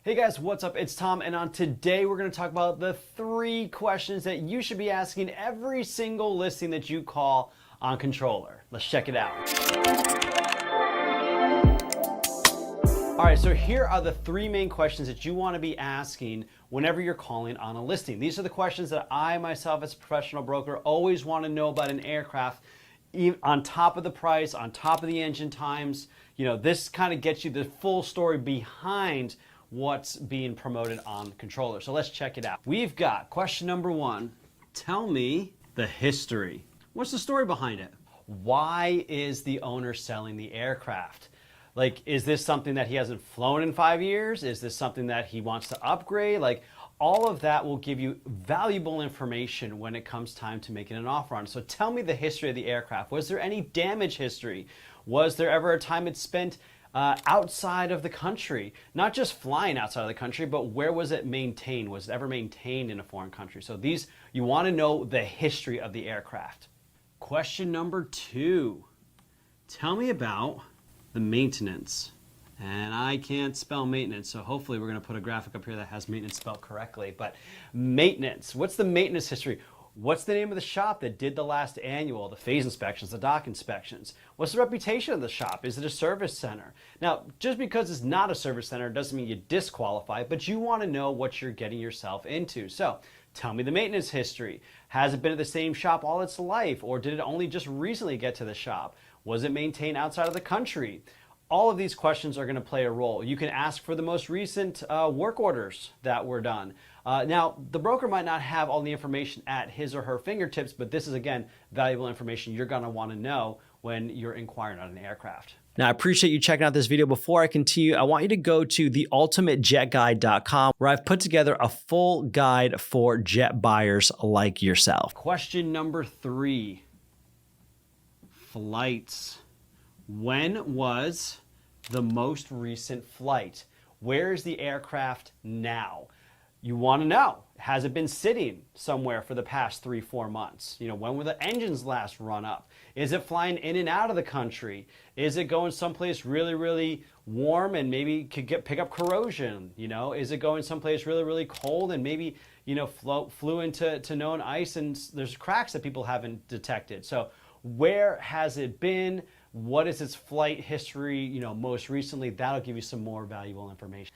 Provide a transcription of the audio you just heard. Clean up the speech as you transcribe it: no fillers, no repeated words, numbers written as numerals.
Hey guys, what's up? It's Tom, and on today we're going to talk about the 3 questions that you should be asking every single listing that you call on Controller. Let's check it out. All right, so here are the 3 main questions that you want to be asking whenever you're calling on a listing. These are the questions that I myself as a professional broker always want to know about an aircraft, on top of the price, on top of the engine times. You know, this kind of gets you the full story behind what's being promoted on Controller. So let's check it out. We've got question number 1. Tell me the history. What's the story behind it? Why is the owner selling the aircraft? Like, is this something that he hasn't flown in 5 years? Is this something that he wants to upgrade? Like, all of that will give you valuable information when it comes time to making an offer on it. So tell me the history of the aircraft. Was there any damage history? Was there ever a time it spent outside of the country? Not just flying outside of the country, but where was it maintained? Was it ever maintained in a foreign country? So these, you want to know the history of the aircraft. Question number 2. Tell me about the maintenance. And I can't spell maintenance, so hopefully we're going to put a graphic up here that has maintenance spelled correctly. But maintenance, what's the maintenance history? What's the name of the shop that did the last annual, the phase inspections, the dock inspections? What's the reputation of the shop? Is it a service center? Now, just because it's not a service center doesn't mean you disqualify, but you want to know what you're getting yourself into. So tell me the maintenance history. Has it been at the same shop all its life, or did it only just recently get to the shop? Was it maintained outside of the country? All of these questions are going to play a role. You can ask for the most recent work orders that were done. Now, the broker might not have all the information at his or her fingertips, but this is, again, valuable information you're going to want to know when you're inquiring on an aircraft. Now, I appreciate you checking out this video. Before I continue, I want you to go to theultimatejetguide.com, where I've put together a full guide for jet buyers like yourself. Question number 3, flights. When was the most recent flight? Where is the aircraft now? You want to know, has it been sitting somewhere for the past 3-4 months? You know, when were the engines last run up? Is it flying in and out of the country? Is it going someplace really, really warm and maybe could pick up corrosion? You know, is it going someplace really, really cold and maybe, you know, flew into known ice and there's cracks that people haven't detected? So where has it been? What is its flight history, you know, most recently? That'll give you some more valuable information.